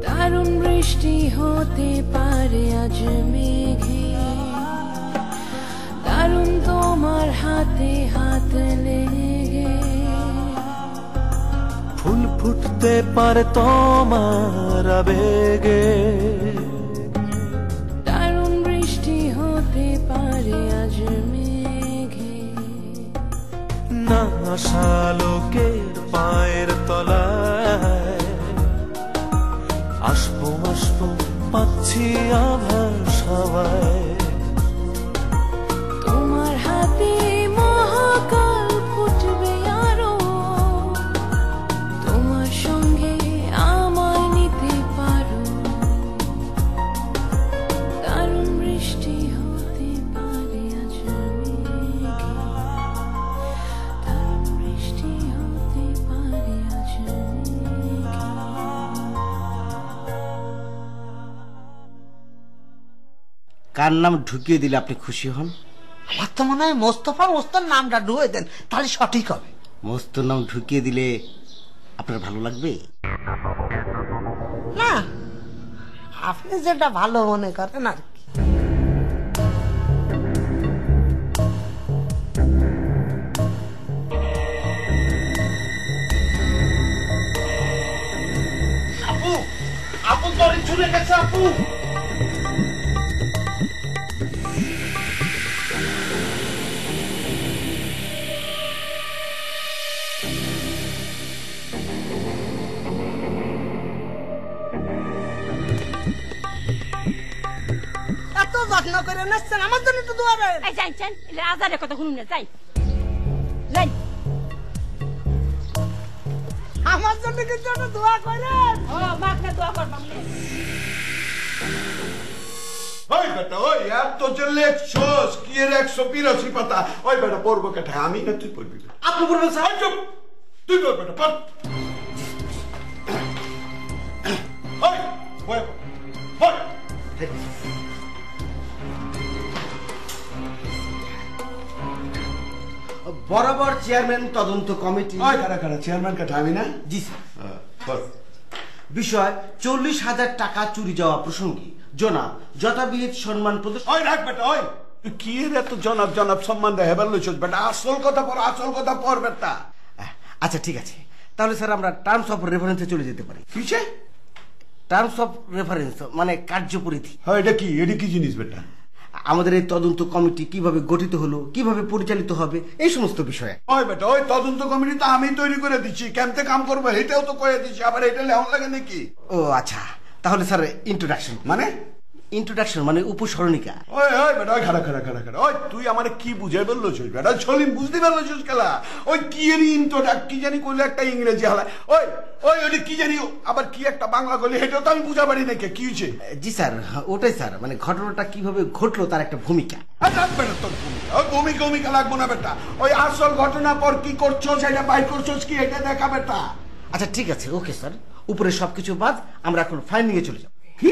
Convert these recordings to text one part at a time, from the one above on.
দারুণ বৃষ্টি হতে পারে আজ মেঘে, দারুণ তোমার হাতে হাত লেগে। ফুল ফুটতে পারে তোমার আবেগে, দারুণ বৃষ্টি হতে পারে আজ মেঘে। না আশা লোকের পায়ের তলায় আসবো আসবো পাচ্ছি আভাস হাওয়ায়। তোমার হাতে মহাকাল ফুটবে আরো, তোমার সঙ্গে আমায় নিতে পারো। দারুণ বৃষ্টি হতে পারে আজ মেঘে, দারুণ বৃষ্টি হতে পারে আজ মেঘে। কার নাম ঢুকিয়ে দিলে আপনি খুশি হন? আমার তো মনে হয় মোস্তফা মোস্তর নামটা ঢুকে দেন, তাহলে সঠিক হবে। মস্তুর নাম ঢুকিয়ে দিলে আপনার ভালো লাগবে? না, আপনি যেটা ভালো মনে করেন আর কি। আপু, আপু দড়ি ঝুলে গেছে আপু। এত যত্ন করে নাচছেন, আমার জন্য একটু দোয়া দেন। এই যাই যাই, আজারের কথা শুনুন না, যাই যাই। আমার জন্য কিন্তু একটু দোয়া করেন। ও মাক না দোয়া করবাম না। ওই বেটা, ওই এত যে লেখছস কি এর 182 পাতা, ওই বেটা পড়বো কেটে আমি না তুই পড়বি? আপনি বলবেন স্যার? চুপ, তুই পড় বেটা, পড়। ওই ওই ওই বরাবর চেয়ারম্যান তদন্ত কমিটি। ওই কারা কারা চেয়ারম্যান কাটা আমি না? জি স্যার। পড়। বিষয় 40,000 টাকা চুরি যাওয়া প্রসঙ্গে জনাব যথাবিহিত সম্মান প্রদর্শন। ওই রাখ বেটা, ওই তুই কি এর এত জনাব জনাব সম্মান দেয় হেবার লইছস বেটা? আসল কথা পড়, আসল কথা পড় বেটা। আচ্ছা ঠিক আছে, তাহলে স্যার আমরা টার্মস অফ রেফারেন্সে চলে যেতে পারি। কিসে? টার্মস অফ রেফারেন্স মানে কার্যপরিধি। হ্যাঁ, এটা কি জিনিস বেটা? আমাদের এই তদন্ত কমিটি কিভাবে গঠিত হলো, কিভাবে পরিচালিত হবে, এই সমস্ত বিষয়ে। ওই বেটা, ওই তদন্ত কমিটি তো আমি তৈরি করে দিচ্ছি, কেমতে কাম করবো এটাও তো করে দিচ্ছি, আবার এটা লেহন লাগে নাকি? ও আচ্ছা, তাহলে স্যার ইন্ট্রোডাকশন মানে উপসরণিকা। ওই ওই বেটা, ওই খাড়া খাড়া খাড়া খাড়া, ওই তুই আমার কি বুঝাই বলছিস বেটা? ছলিম বুঝতে পারছিস খেলা? ওই কি এর ইন্ট্রোডাক্ট কি জানি করলে একটা ইংরেজি হালায়, ওই ওই ওটা কি জানি আবার কি একটা বাংলা করলে, এটাও তো আমি বুঝা পারি নাকি কি হয়েছে? জি স্যার, ওটাই স্যার, মানে ঘটনাটা কিভাবে ঘটলো তার একটা ভূমিকা। তোর ভূমিকা, ওই ভূমিকা লাগবো না বেটা, ওই আসল ঘটনা পর কি করছো সেটা বাইর করছো কি এটা দেখা বেটা। আচ্ছা ঠিক আছে, ওকে স্যার, উপরে সবকিছু বাদ, আমরা এখন ফাইন্ডিং এ চলে যাব। কি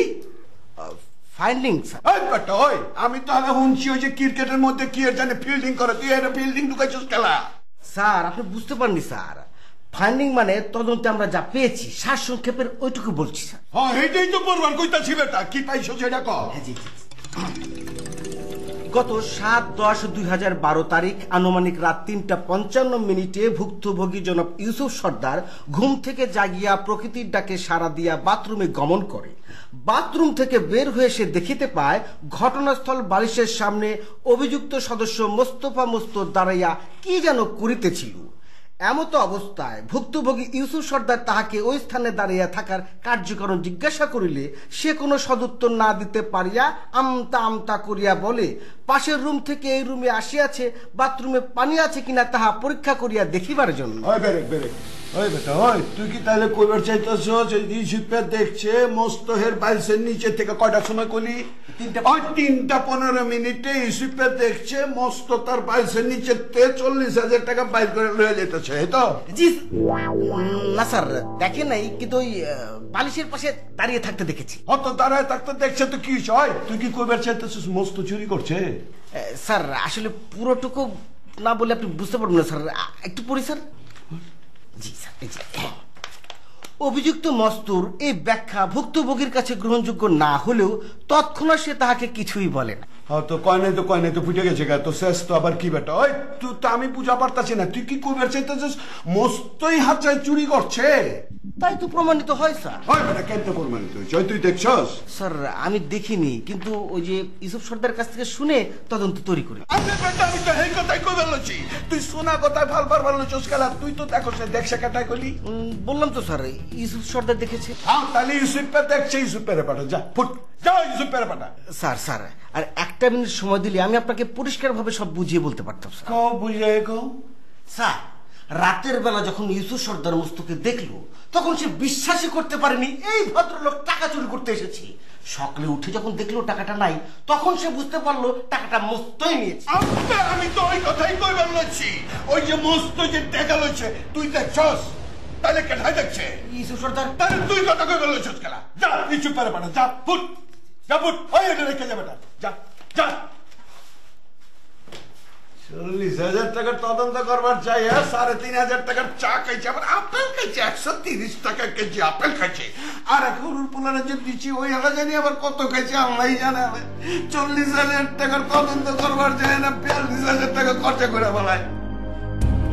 ফাইন্ডিং স্যার? ওই বেটা, ওই আমি তো আগে শুনছি ওই যে ক্রিকেটের মধ্যে কি এর জানে ফিল্ডিং করে, তুই এটা ফিল্ডিং ঢুকাইছিস খেলা? স্যার আপনি বুঝতে পারেননি স্যার, ফাইন্ডিং মানে তদন্তে আমরা যা পেয়েছি সারসংক্ষেপের ওইটুকু বলছি স্যার। হ্যাঁ, এইটাই তো বলবার কইতাছি বেটা, কি পাইছো সেটা কর। হ্যাঁ জি জি। গত 7/10/2012 তারিখ আনুমানিক রাত 3:55 ভুক্তভোগী জনাব ইউসুফ সর্দার ঘুম থেকে জাগিয়া প্রকৃতির ডাকে সাড়া দিয়া বাথরুমে গমন করে। বাথরুম থেকে বের হয়ে সে দেখিতে পায় ঘটনাস্থল বালিশের সামনে অভিযুক্ত সদস্য মোস্তফা মোস্তর দাঁড়াইয়া কি যেন করিতেছিল। এমত অবস্থায় ভুক্তভোগী ইউসুফ সর্দার তাহাকে ওই স্থানে দাঁড়িয়ে থাকার কার্যকারণ জিজ্ঞাসা করিলে সে কোনো সদুত্তর না দিতে পারিয়া আমতা আমতা করিয়া বলে, পাশের রুম থেকে এই রুমে আসিয়াছে, বাথরুমে পানি আছে কিনা তাহা পরীক্ষা করিয়া দেখিবার জন্য। ওই বেরেক ওই বেটা, ওই তুই কি তাহলে কইবার চাইতেছ যে ইউসুফে দেখছে মোস্তহের বাইসের নিচে থেকে কয়টার সময় কলি? 3:15 ইউসুফে দেখছে মস্ত তার বাইসের নিচে 40,000 টাকা বাইর করে লয়ে যেতেছে, এই তো? জি না স্যার, দেখে নাই, কিন্তু ওই বালিশের পাশে দাঁড়িয়ে থাকতে দেখেছি। অত দাঁড়ায় থাকতে দেখছে তো কি হয়? তুই কি কইবার চাইতেছিস মস্ত চুরি করছে? স্যার আসলে পুরোটুকু না বলে আপনি বুঝতে পারবেন না স্যার, একটু পড়ি স্যার। জি স্যার, এই যে। অভিযুক্ত মস্তুর এই ব্যাখ্যা ভুক্তভোগীর কাছে গ্রহণযোগ্য না হলেও তৎক্ষণাৎ সে তাহাকে কিছুই বলে না। হ্যাঁ তো কয় নাই তো ফুটে গেছে গা, তো শেষ তো আবার কি বেটা? ওই তুই তো আমি বুঝা পারতাছি না, তুই কি কইবার চাইতেছিস মস্তই হাত চাই চুরি করছে? তাই তো প্রমাণিত হয় স্যার। ওই বেটা কেন প্রমাণিত হয়েছে? ওই তুই দেখছস? স্যার আমি দেখিনি, কিন্তু ওই যে ইউসুফ সর্দার কাছ থেকে শুনে তদন্ত তৈরি করি। আমি বেটা আমি তো এই কথাই কই বলছি, তুই শোনা কথায় ফালবার বলছিস কেলা? তুই তো দেখছস না, দেখছে কাটাই কইলি। বললাম তো স্যার, ইউসুফ সর্দার দেখেছে। হ্যাঁ তাহলে ইউসুফ পে দেখছে, ইউসুফ পেরে পাঠা, যা ফুট যা ইউসুফ পেরে পাঠা। স্যার আর একটা মিনিট সময় দিলে আমি আপনাকে পরিষ্কারভাবে সব বুঝিয়ে বলতে পারতাম স্যার। কও বুঝে কও। স্যার রাতের বেলা যখন ইউসুফ সর্দার মস্তুকে দেখলো তখন সে বিশ্বাসই করতে পারেনি এই ভদ্রলোক টাকা চুরি করতে এসেছে। সকালে উঠে যখন দেখলো টাকাটা নাই তখন সে বুঝতে পারলো টাকাটা মস্তই নিয়েছে। আমি তো ওই কথাই কই বলছি, ওই যে মস্ত যে টাকা লইছে তুই দেখছস? তাহলে কেঠাই দেখছে ইউসুফ সর্দার? তাহলে তুই কথা কই বলছিস কেলা? যা ইউসুফ পেরে পাঠা, যা ফুট ওই এটা রেখে যাবে না, যা যা। 40,000 টাকার তদন্ত করবার চাই, 3,500 টাকার চা খাইছে, আবার আপেল খাইছে, 130 টাকা কেজি আপেল খাইছে, আর এখন পোলারে যে দিচ্ছি ওই এলা জানি আবার কত খাইছে আল্লাহ জানে। 40,000 টাকার তদন্ত করবার চাই না, 42,000 টাকা খরচা করে বলায়।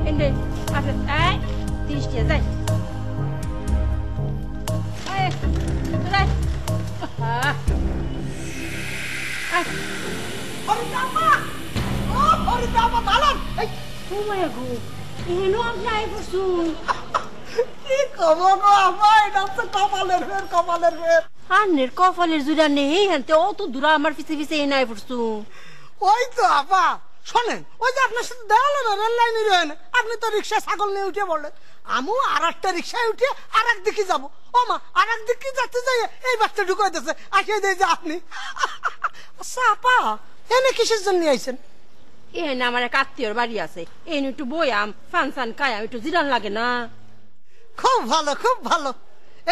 এনে আচ্ছা এই 30 টাকা যাই এই যাই হরিদামা, ও হরিদামা দালান, এই ও মায়া গো এনো আপনি বসুন কি খবর গো আমার? এটা তো কপালের ফের। আন্নের কপালের জুড়া নেই হানতে অত দূরা আমার পিছে এনাই পড়ছু। ওই তো আপা শোনেন, ওই যে আপনার সাথে দেখালো না রেল লাইনে রয়েন, আপনি তো রিক্সা ছাগল নিয়ে উঠে বললেন, আমিও আর একটা রিক্সায় উঠে আর এক দিকে যাবো। ও মা, আর এক দিকে যাতে যাই এই বাচ্চা ঢুকাইতেছে, আসিয়ে দেয় যে আপনি। আচ্ছা আপা এনে কিসের জন্য আইছেন? এনে আমার এক আত্মীয়র বাড়ি আছে, এনে একটু বয়াম ফানসান কায়াম একটু জিরান লাগে না। খুব ভালো।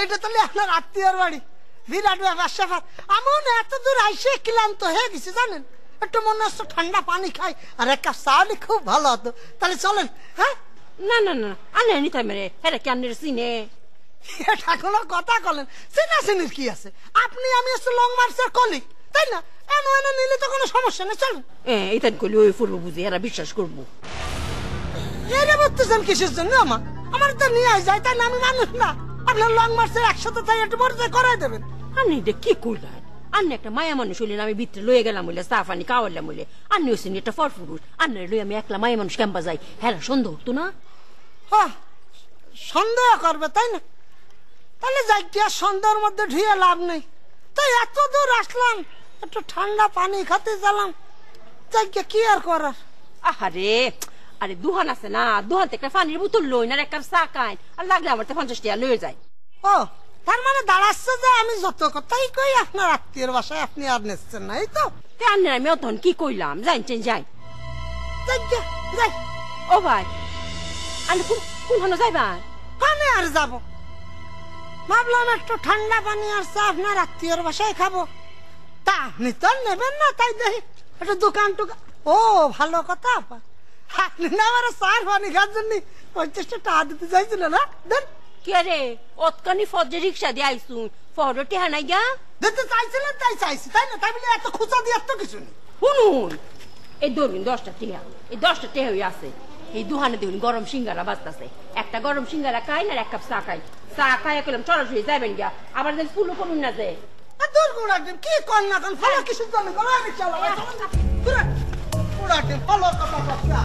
এইটা তাহলে আপনার আত্মীয়র বাড়ি, বিরাট ব্যাপার। আমিও না এত দূর আইসে ক্লান্ত হয়ে গেছি জানেন, একটু মনে হচ্ছে ঠান্ডা পানি খাই আর এক কাপ চা হলে খুব ভালো হতো। তাহলে চলেন। হ্যাঁ না আনে নিতে মেরে হেরে কি আন্নের সিনে এটা কোনো কথা বলেন? চিনাচিনির কি আছে? আপনি আমি হচ্ছে লং মার্চের কলিগ, তাই না? এনে নিলে তো কোনো সমস্যা নেই, চলুন। এইটান করলে ওই ফুলবো বুঝি এরা বিশ্বাস করবো। এরা বলতেছেন কিসের জন্য? আমার তো নিয়ে যায়, তাই না? আমি মানুষ না? আপনার লং মার্চের একসাথে তাই একটু পরিচয় করাই দেবেন। আন্নি এটা কি কইলেন? আন্নি একটা মায়া মানুষ হইলেন, আমি ভিতরে লয়ে গেলাম হইলে চা পানি খাওয়াইলাম হইলে, আন্নি হচ্ছেন একটা ফরফুরুষ, আন্নের লই আমি একলা মায়া মানুষ ক্যাম্পা যাই, হ্যাঁ সন্দেহ হতো না? সন্দেহ করবে তাই না? তাহলে যাই কি আর সন্দেহের মধ্যে ঢুয়ে লাভ নেই। তাই এত দূর আসলাম, একটু ঠান্ডা পানি খেতে গেলাম, যাই কি আর করার। আরে দুহান আছে না, দুহান থেকে পানির বোতল লই না, এক কাপ চা খাই, আর লাগলে আমার 50 টাকা লয়ে যায়। ও তার মানে দাঁড়াচ্ছে যে আমি যত কথাই কই আপনার আত্মীয়ের বাসায় আপনি আর নেচ্ছেন না, এই তো? আন্নের আমি অতন কি কইলাম জানছেন? যাই ও ভাই, আন্নি কোন যাইবা? পানি আর যাবো, ভাবলাম একটু ঠান্ডা পানি আর চা আপনার আত্মীয়ের বাসায় খাবো। তা আপনি তো নেবেন না, তাই দেখি একটা দোকান টুকান। ও ভালো কথা আপা, আপনি না আমার চার পানি খাওয়ার জন্য 50 টাকা দিতে চাইছিল না? দেন। কে রে অতকানি ফজে রিক্সা দিয়ে আইসুন, ফজর টেহা নাই গা? দিতে চাইছিলেন তাই চাইছি, তাই না? তাই বলে এত খুচা দিয়ে তো কিছু নেই। শুনুন, এই ধরুন 10টা টেহা, এই 10টা টেহাই আছে, এই দুহানে দেখুন গরম সিঙ্গারা বাজতাছে, একটা গরম সিঙ্গারা খাই না, এক কাপ চা খাই, চা খাই করলাম চড়াছড়ি যাবেন গা, আবার যেন ফুলও করুন না যে। দূর গুড়াটেন কি কর না কেন, ফলো কিসের জন্য করো? আমি চালাও গুড়াটেন ফলো কথা কথা।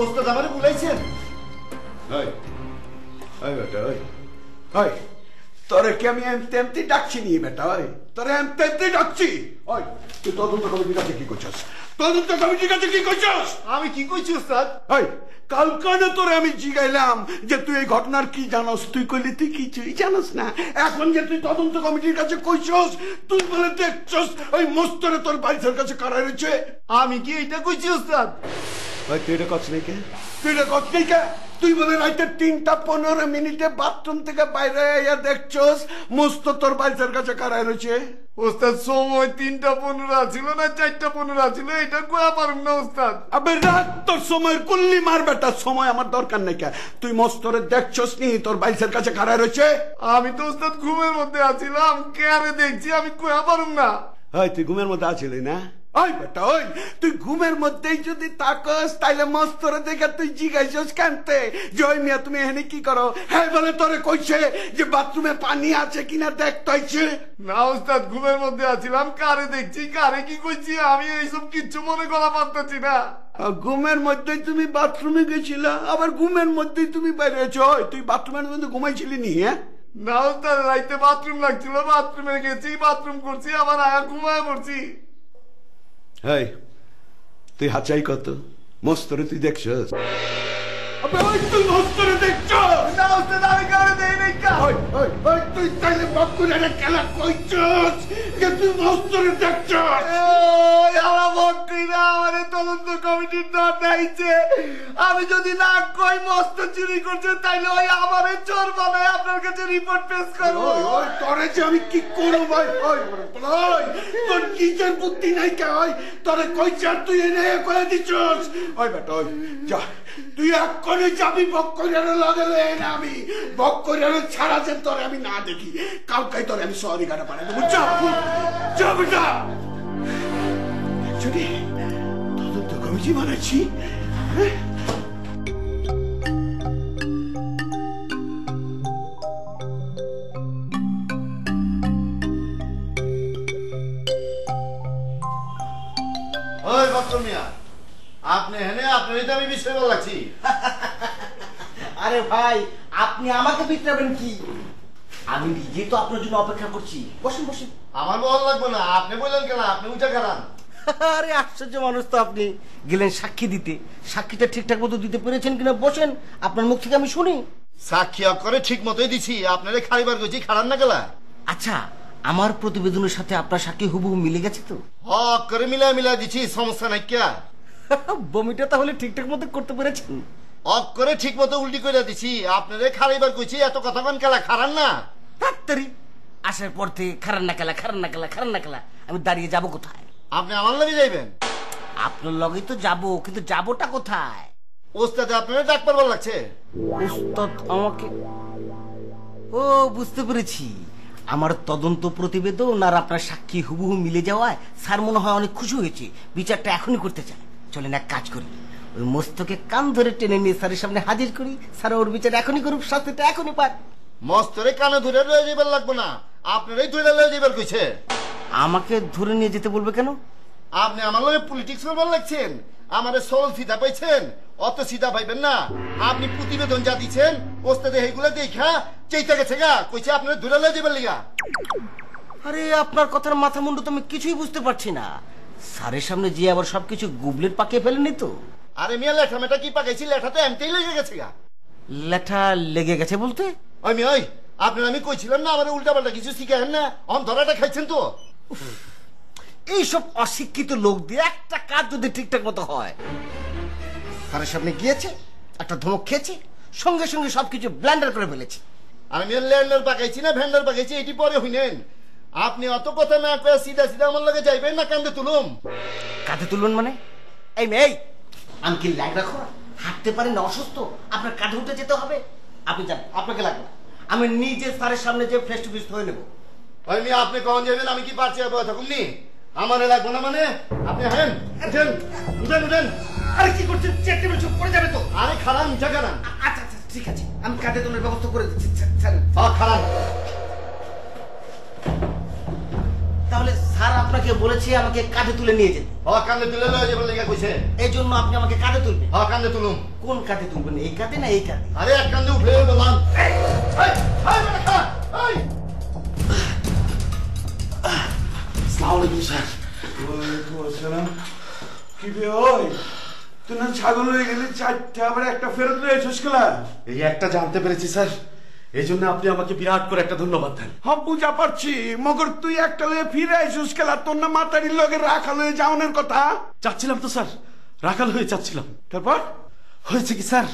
ওস্তাদ আমারে বলাইছেন? তোরে কি আমি এমতি ডাকছি নি বেটা? তোরে এমতি ডাকছি? তুই তদন্ত কমিটির কাছে কি করছিস? তদন্ত কমিটির কাছে কি করছিস? আমি কি কইছি ওস্তাদ? এই কালকানে তোরে আমি জিগাইলাম যে তুই এই ঘটনার কি জানোস, তুই কইলি তুই কিছুই জানোস না। এখন যে তুই তদন্ত কমিটির কাছে কইছস, তুই বলে দেখছস ওই মস্তরে তোর বাইসের কাছে কারা রয়েছে। আমি কি এটা কইছি ওস্তাদ? ভাই তুই এটা করছ নাকি? তুই এটা করছ নাকি? তুই বলে রাইতে 3:15 বাথরুম থেকে বাইরে আইয়া দেখছস মস্ত তোর বাইসের কাছে কারা রয়েছে। ওস্তাদ সময় 3:15 ছিল না 4:15 ছিল, এটা কয়া পারুম না ওস্তাদ। আবে রাত তোর সময় কুল্লি মার বেটা, সময় আমার দরকার নাই। তুই মস্তরে দেখছস নি তোর বাইসের কাছে কারা রয়েছে? আমি তো ওস্তাদ ঘুমের মধ্যে আছিলাম, কেয়ারে দেখছি, আমি কয়া পারুম না। ওই তুই ঘুমের মধ্যে আছিলি না? ওই বেটা ওই তুই ঘুমের মধ্যেই যদি তাকস তাইলে মস্তরে দেখে তুই জিজ্ঞাসা কেনতে যে ওই মিয়া তুমি এখানে কি করো? হ্যাঁ বলে তোরে কইছে যে বাথরুমে পানি আছে কিনা দেখতে হইছে। না ওস্তাদ, ঘুমের মধ্যে আছিলাম, কারে দেখছি, কারে কি কইছি আমি এইসব কিচ্ছু মনে করা পারতেছি না। ঘুমের মধ্যেই তুমি বাথরুমে গেছিলা, আবার ঘুমের মধ্যেই তুমি বেরিয়েছ। তুই বাথরুমের মধ্যে ঘুমাইছিলি নি? হ্যাঁ না ওস্তাদ, রাইতে বাথরুম লাগছিল, বাথরুমে গেছি, বাথরুম করছি, আবার আয়া ঘুমায় পড়ছি। এই তুই হাচাই কত মস্তরে তুই দেখছস? আবে ওই তুই মস্তরে দেখছস? না ওস্তাদ, আমি কারে দেই নাই কা। ওই ওই ওই তুই তাইলে বকুলের খেলা কইছস যে তুই মস্তরে দেখছস? ওই আমার বকরিরা আমারে তদন্ত কমিটির দর দেইছে। আমি যদি না কই মস্ত চুরি করছে তাইলে ওই আমারে চোর বানায় আপনার কাছে রিপোর্ট পেশ করব। ওই ওই তোরে যে আমি কি করব ভাই? ওই ওই তোর কি যে বুদ্ধি নাই কা? ওই তোরে কইছ আর তুই এনে কই দিছস? ওই বেটা ওই যা তুই এক্ষুনি যাবি বকরিয়ার লাগে না, আমি বকরিয়ার ছাড়া যে তোরে আমি না দেখি কালকাই তোরে আমি সরি গাড়া পাঠাই দেবো। যা যা বেটা। যদি তদন্ত কমিটি বানাচ্ছি, হ্যাঁ ওই বক্তর মিয়া, আপনি হেনে আপনারই তো আমি বিষয় বল লাগছি। আরে ভাই আপনি আমাকে বিটরাবেন কি? আমি নিজে তো আপনার জন্য অপেক্ষা করছি। বসেন বসেন। আমার বল লাগবে না, আপনি বললেন কেন? আপনি উঠে গেলাম। আরে আশ্চর্য মানুষ তো আপনি, গেলেন সাক্ষী দিতে, সাক্ষীটা ঠিকঠাক মতো দিতে পেরেছেন কিনা বসেন, আপনার মুখ থেকে আমি শুনি। সাক্ষী করে ঠিক মতোই দিছি, আপনারে খাইবার গেছি, খারাপ না গেলা। আচ্ছা আমার প্রতিবেদনের সাথে আপনার সাক্ষী হুবহু মিলে গেছে তো? হক করে মিলা দিছি, সমস্যা নাই কিয়া। বমিটা তাহলে ঠিকঠাক মতো করতে পেরেছেন? হক করে ঠিক মতো উল্টি করে দিছি, আপনারে খাইবার গেছি, এত কথা কোন খেলা খারাপ না। তাড়াতাড়ি আসার পর থেকে খারান না খেলা খারান না খেলা খারান না খেলা, আমি দাঁড়িয়ে যাব কোথায়? আপনি আমার লাগে যাইবেন? আপনার লগেই তো যাবো, কিন্তু যাবোটা কোথায়? ওস্তাদে আপনারা ডাক পারবার লাগছে। উস্তাদ আমাকে? ও বুঝতে পেরেছি, আমার তদন্ত প্রতিবেদন আর আপনার সাক্ষী হুবহু মিলে যাওয়ায় স্যার মনে হয় অনেক খুশি হয়েছে, বিচারটা এখনই করতে চায়। চলেন এক কাজ করি, ওই মস্তকে কান ধরে টেনে নিয়ে স্যারের সামনে হাজির করি, স্যার ওর বিচার এখনই করুক, শাস্তিটা এখনই পাক। মস্তরে কানে ধরে লয়ে যাবার লাগবে না, আপনারাই ধরে লয়ে যাবার কইছে। আমাকে ধরে নিয়ে যেতে বলবে কেন? আপনি আমার লগে পলিটিক্স করবার লাগছেন, আমারে সরল সিধা পাইছেন, অত সিধা পাইবেন না। আপনি প্রতিবেদন যা দিচ্ছেন ওস্তাদে এইগুলা দেখা চেইতে গেছে গা, কইছে আপনারা ধরে লয়ে যাবার লিগা। আরে আপনার কথার মাথা মুন্ডু তো আমি কিছুই বুঝতে পারছি না। স্যারের সামনে যে আবার সবকিছু গুবলেট পাকিয়ে ফেলেনি তো? আরে মিয়া লেঠা মেটা কি পাকাইছি, লেঠা তো এমতেই লেগে গেছে গা। লেঠা লেগে গেছে বলতে? ওই মিয়া ওই আপনার আমি কইছিলাম না আমার উল্টা পাল্টা কিছু শিখাহেন না, অন ধরাটা খাইছেন তো। এইসব অশিক্ষিত লোক দিয়ে একটা কাজ যদি ঠিকঠাক মতো হয়। স্যারের সামনে গিয়েছে, একটা ধমক খেয়েছে, সঙ্গে সঙ্গে সবকিছু ব্ল্যান্ডার করে ফেলেছে। আর আমি ল্যান্ডার পাকাইছি না ভ্যান্ডার পাকাইছি এটি পরে হইনেন। আপনি অত কথা না কয়ে সিধা সিধা আমার লগে যাইবেন না কান্দে তুলুম। কাঁধে তুলুন মানে? এই মেয়ে, আমি কি ল্যাগ রাখো? হাঁটতে পারেন না, অসুস্থ, আপনার কাঁধে উঠে যেতে হবে। আপনি যান, আপনাকে লাগবে না, আমি নিজে স্যারের সামনে যে ফেস টু ফেস হয়ে নেবো। ওই মিয়া আপনি কখন যাবেন? আমি কি পারছি থাকুননি, আমার লাগবে না মানে? আপনি হেন উঠেন উঠেন উঠেন। আরে কি করছেন? চেক টেবিল চুপ পড়ে যাবে তো। আরে খারাপ মিঠা খারাপ। আচ্ছা আচ্ছা ঠিক আছে, আমি কাঁধে তোলার ব্যবস্থা করে দিচ্ছি। খারাপ তাহলে স্যার আপনাকে বলেছে আমাকে কাঁধে তুলে নিয়ে যেতে? কান্দে তুলে লয়ে যাবেন লেগে কইছে। এই জন্য আপনি আমাকে কাঁধে তুলবেন? কান্দে তুলুম। কোন কাঁধে তুলবেন, এই কাঁধে না এই কাঁধে? আরে এক কান্দে উঠে বললাম। আসসালামু আলাইকুম স্যার। ওয়ালাইকুম আসসালাম। কি রে ওই তুই না ছাগল হয়ে গেলি 4টা আবার একটা ফেরত রয়েছিস খেলা? এই একটা জানতে পেরেছি স্যার, এই জন্য আপনি আমাকে বিরাট করে একটা ধন্যবাদ দেন। হ্যাঁ বুঝা পারছি, মগর তুই একটা লয়ে ফিরে আইসুস খেলা, তোর না মাতারির লগে রাখা লয়ে যাওনের কথা? চাচ্ছিলাম তো স্যার, রাখাল হয়ে চাচ্ছিলাম। তারপর হয়েছে কি স্যার,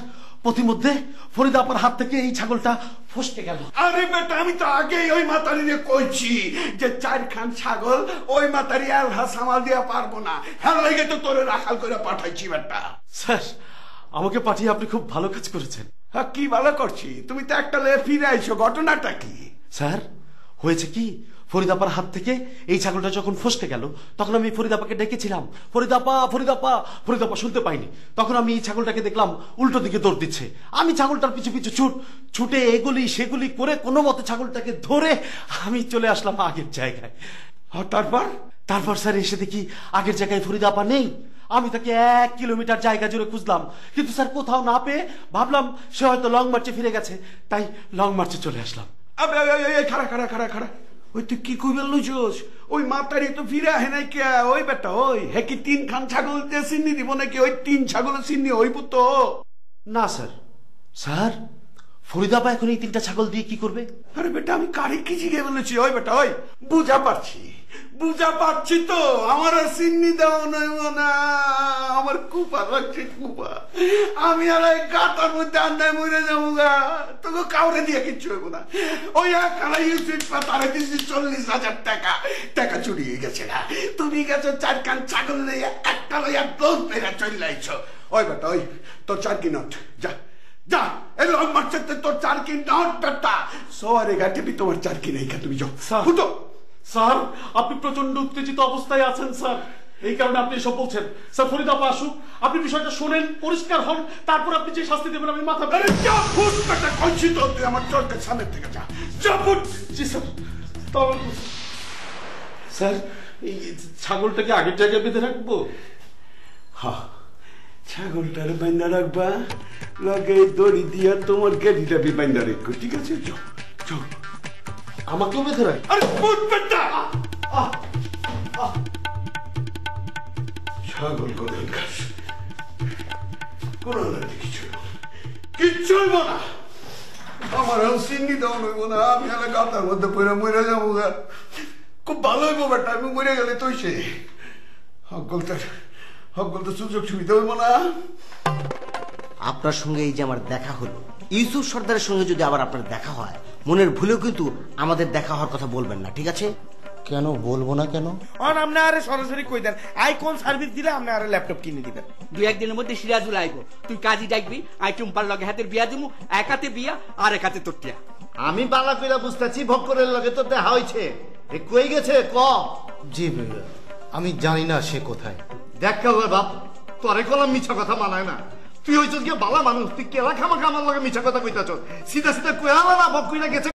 প্রতিমধ্যে ফরিদা আপার হাত থেকে এই ছাগলটা ফসকে গেল। আরে বেটা, আমি তো আগেই ওই মাতারিরে কইছি যে 4 খান ছাগল ওই মাতারি আলহা সামাল দিয়া পারবো না, হ্যাঁ লাগে তো তোরে রাখাল করে পাঠাইছি বেটা। স্যার, আমাকে পাঠিয়ে আপনি খুব ভালো কাজ করেছেন। হ্যাঁ কি ভালো করছি, তুমি তো একটা লয়ে ফিরে আইছো, ঘটনাটা কি? স্যার, হয়েছে কি, ফরিদাপার হাত থেকে এই ছাগলটা যখন ফসকে গেল তখন আমি ফরিদাপাকে ডেকেছিলাম, ফরিদাপা ফরিদাপা, ফরিদাপা শুনতে পাইনি। তখন আমি এই ছাগলটাকে দেখলাম উল্টো দিকে দৌড় দিচ্ছে। আমি ছাগলটার পিছু পিছু ছুটে এগুলি সেগুলি করে কোনো মতে ছাগলটাকে ধরে আমি চলে আসলাম আগের জায়গায়। আর তারপর স্যার এসে দেখি আগের জায়গায় ফরিদাপা নেই। আমি তাকে 1 কিলোমিটার জায়গা জুড়ে খুঁজলাম, কিন্তু স্যার কোথাও না পেয়ে ভাবলাম সে হয়তো লং মার্চে ফিরে গেছে, তাই লং মার্চে চলে আসলাম। খাড়া ওই তুই কি কইবে লইছস? ওই মাতারি তো ফিরে আহে নাই কে? ওই বেটা ওই হে কি 3 খান ছাগল দিয়ে চিনি দিব নাকি? ওই 3 ছাগল চিনি হইব তো? না স্যার, ফরিদাপা এখন এই 3টা ছাগল দিয়ে কি করবে? আরে বেটা, আমি কারে কি জিগে বলেছি? ওই বেটা ওই বুঝা পারছি তো, আমার চিন্নি দেওয়া নইব না, আমার কুপা লাগছে কুপা। আমি আর এই গাতার মধ্যে আন্দায় মরে যাবো গা, তোকে কাউরে দিয়ে কিচ্ছু হইব না। ওই একখানা ইউসুফ পাতারে দিয়েছি 40,000 টাকা চুরিয়ে গেছে না। তুমি গেছো 4 কান ছাগল লইয়া একটা লইয়া 2 পেরা চলে আইছো। ওই বেটা ওই তোর 4 কি নোট, যা এই লং মার্চেতে তোর 4 কি নোট বেটা। সোয়ারে ঘাটে তোমার 4 কি নাই, তুমি যাও ফুটো। স্যার, আপনি প্রচন্ড উত্তেজিত অবস্থায় আছেন স্যার, এই কারণে আপনি এসব বলছেন। স্যার, ফরিদাপা আসুক, আপনি বিষয়টা শোনেন, পরিষ্কার হন, তারপর আপনি যে শাস্তি দেবেন আমি মাথা। আরে যা ফুট বেটা, কইছি তো তুই আমার চোখের সামনে থেকে যা ফুট। জি স্যার। স্যার, এই ছাগলটাকে আগের জায়গায় বেঁধে রাখবো? হ্যাঁ, ছাগলটার বাইন্দা রাখবা, লগে দড়ি দিয়া তোমার গেড়িটা বি বাইন্দা রাখবো, ঠিক আছে? যাও আমাকেও বেঁধে রাখ। আরে ফুট বেটা, ছাগল কোথায় গাছ কোন কিচ্ছু হইব না, আমার চিন্নি দেওয়া হইব না। আমি আলে গাতার মধ্যে পড়ে মরে যাবো গা, খুব ভালো হইব বেটা। আমি মরে গেলে তো সে হকগলটা সুযোগ সুবিধা হইব না। আপনার সঙ্গে এই যে আমার দেখা হলো, ইউসুফ সর্দারের সঙ্গে যদি আবার আপনার দেখা হয়, মনের ভুলেও কিন্তু আমাদের দেখা হওয়ার কথা বলবেন না, ঠিক আছে? কেন বলবো না কেন? আপনি আরে সরাসরি কই দেন, আইকন সার্ভিস দিলে আপনি আরে ল্যাপটপ কিনে দিবেন। 2-1 দিনের মধ্যে সিরাজুল আইব, তুই কাজী ডাকবি, আই টুম্পার লগে হাতের বিয়া দিমু, এক হাতে বিয়া আর এক হাতে তোর টিয়া। আমি বালা কইরা বুঝতেছি ভক্করের লগে তো দেখা হইছে, এ কই গেছে ক? জি আমি জানি না সে কোথায়। দেখ ওর বাপ, তোরে কলম মিছা কথা মানায় না। তুই হইছস কি বালা মানুষ, তুই কেলা খামাখা আমার লগে মিছা কথা কইতাছ? সিধা সিধা কইলা না ভক কইরা গেছে।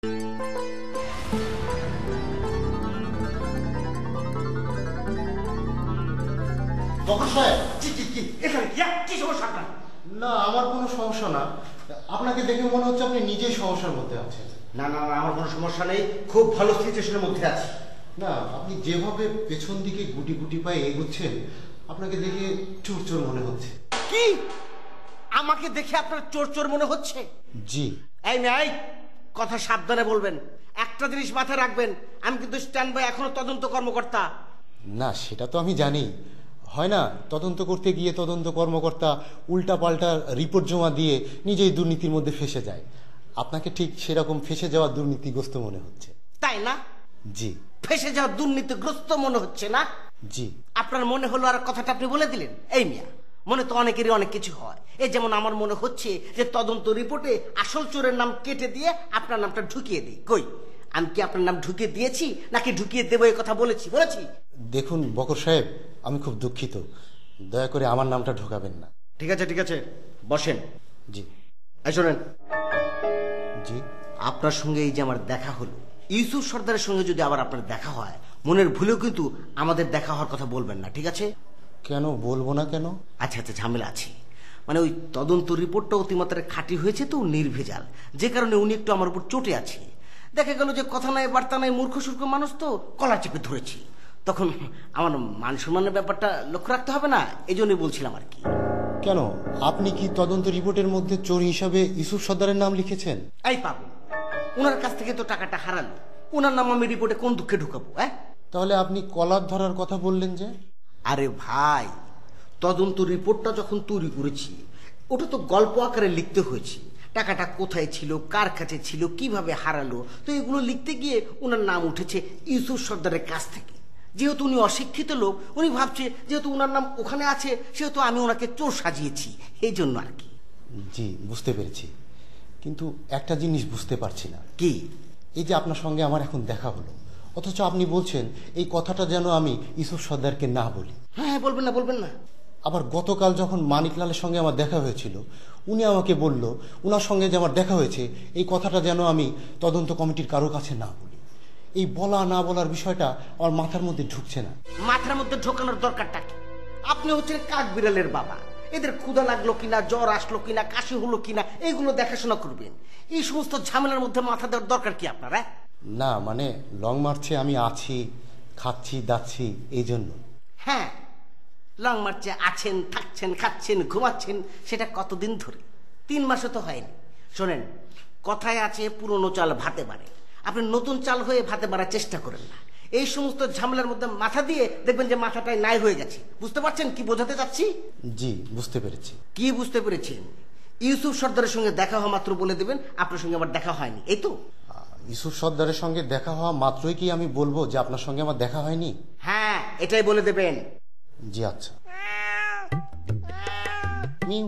না, আমার কোনো সমস্যা না, আপনাকে দেখে মনে হচ্ছে আপনি নিজেই সমস্যার মধ্যে আছেন। না না না, আমার কোনো সমস্যা নেই, খুব ভালো সিচুয়েশনের মধ্যে আছি। না, আপনি যেভাবে পেছন দিকে গুটি গুটি পায়ে এগুচ্ছেন, আপনাকে দেখে চোর চোর মনে হচ্ছে। কি আমাকে দেখে আপনার চোর চোর মনে হচ্ছে? জি। এই মেয়ে, কথা সাবধানে বলবেন। একটা জিনিস মাথায় রাখবেন, আমি কিন্তু স্ট্যান্ড বাই এখনো তদন্ত কর্মকর্তা। না, সেটা তো আমি জানি। হয় না, তদন্ত করতে গিয়ে তদন্ত কর্মকর্তা উল্টা পাল্টা রিপোর্ট জমা দিয়ে নিজেই দুর্নীতির মধ্যে ফেসে যায়। আপনাকে ঠিক সেরকম ফেসে যাওয়া দুর্নীতিগ্রস্ত মনে হচ্ছে। তাই না? জি। ফেসে যাওয়া দুর্নীতিগ্রস্ত মনে হচ্ছে না? জি। আপনার মনে হলো আর কথাটা আপনি বলে দিলেন। এই মিয়া, মনে তো অনেকেরই অনেক কিছু হয়। এই যেমন আমার মনে হচ্ছে যে তদন্ত রিপোর্টে আসল চোরের নাম কেটে দিয়ে আপনার নামটা ঢুকিয়ে দিই। কই, আমি কি আপনার নাম ঢুকিয়ে দিয়েছি নাকি ঢুকিয়ে দেবো এই কথা বলেছি? দেখুন বকর সাহেব, আমি খুব দুঃখিত, দয়া করে আমার নামটা ঢোকাবেন না। ঠিক আছে, বসেন। জি। শোনেন, জি। আপনার সঙ্গে এই যে আমার দেখা হলো, ইউসুফ সর্দারের সঙ্গে যদি আবার আপনার দেখা হয়, মনের ভুলেও কিন্তু আমাদের দেখা হওয়ার কথা বলবেন না, ঠিক আছে? কেন বলবো না কেন? আচ্ছা, ঝামেলা আছে। মানে ওই তদন্ত রিপোর্টটা অতিমাত্রায় খাঁটি হয়েছে তো, নির্ভেজাল, যে কারণে উনি একটু আমার উপর চটে আছে। দেখা গেল যে কথা নাই বার্তা নাই, মূর্খ সূর্খ মানুষ তো, কলা চেপে ধরেছি। তখন আমার মান সম্মানের ব্যাপারটা লক্ষ্য রাখতে হবে না, এই জন্যই বলছিলাম আর কি। কেন, আপনি কি তদন্ত রিপোর্টের মধ্যে চোর হিসাবে ইউসুফ সর্দারের নাম লিখেছেন? এই পাবো, ওনার কাছ থেকে তো টাকাটা হারালো, ওনার নাম আমি রিপোর্টে কোন দুঃখে ঢুকাবো? তাহলে আপনি কলার ধরার কথা বললেন যে? আরে ভাই, তদন্ত রিপোর্টটা যখন তৈরি করেছি ওটা তো গল্প আকারে লিখতে হয়েছে। টাকাটা কোথায় ছিল, কার কাছে ছিল, কিভাবে হারালো, তো এগুলো লিখতে গিয়ে ওনার নাম উঠেছে ইউসুফ সর্দারের কাছ থেকে। যেহেতু উনি অশিক্ষিত লোক, উনি ভাবছে যেহেতু ওনার নাম ওখানে আছে সেহেতু আমি ওনাকে চোর সাজিয়েছি, এই জন্য আর কি। জি, বুঝতে পেরেছি, কিন্তু একটা জিনিস বুঝতে পারছি না। কি? এই যে আপনার সঙ্গে আমার এখন দেখা হলো, অথচ আপনি বলছেন এই কথাটা যেন আমি ইউসুফ সর্দারকে না বলি। হ্যাঁ, বলবেন না, বলবেন না। আবার গতকাল যখন মানিকলালের সঙ্গে আমার দেখা হয়েছিল, উনি আমাকে বলল ওনার সঙ্গে যে আমার দেখা হয়েছে এই কথাটা যেন আমি তদন্ত কমিটির কারো কাছে না বলি। এই বলা না বলার বিষয়টা আমার মাথার মধ্যে ঢুকছে না। মাথার মধ্যে ঢোকানোর দরকারটা কি? আপনি হচ্ছেন কাক বিড়ালের বাবা, এদের ক্ষুধা লাগলো কিনা, জ্বর আসলো কিনা, কাশি হলো কিনা, এইগুলো দেখাশোনা করবেন। এই সমস্ত ঝামেলার মধ্যে মাথা দেওয়ার দরকার কি আপনার? না মানে লং মার্চে আমি আছি, খাচ্ছি দাচ্ছি, এই জন্য। হ্যাঁ, লং মার্চে আছেন, থাকছেন, খাচ্ছেন, ঘুমাচ্ছেন, সেটা কতদিন ধরে? 3 মাসও তো হয়নি। শোনেন, কথায় আছে পুরনো চাল ভাতে বাড়ে। আপনি নতুন চাল হয়ে ভাতে বাড়ার চেষ্টা করেন না। এই সমস্ত ঝামেলার মধ্যে মাথা দিয়ে দেখবেন যে মাথাটাই নাই হয়ে গেছে। বুঝতে পারছেন কি বোঝাতে চাচ্ছি? জি, বুঝতে পেরেছি। কি বুঝতে পেরেছেন? ইউসুফ সর্দারের সঙ্গে দেখা হওয়া মাত্র বলে দেবেন আপনার সঙ্গে আমার দেখা হয়নি, এই তো? ইউসুফ সর্দারের সঙ্গে দেখা হওয়া মাত্রই কি আমি বলবো যে আপনার সঙ্গে আমার দেখা হয়নি? হ্যাঁ, এটাই বলে দেবেন। জি আচ্ছা। Mu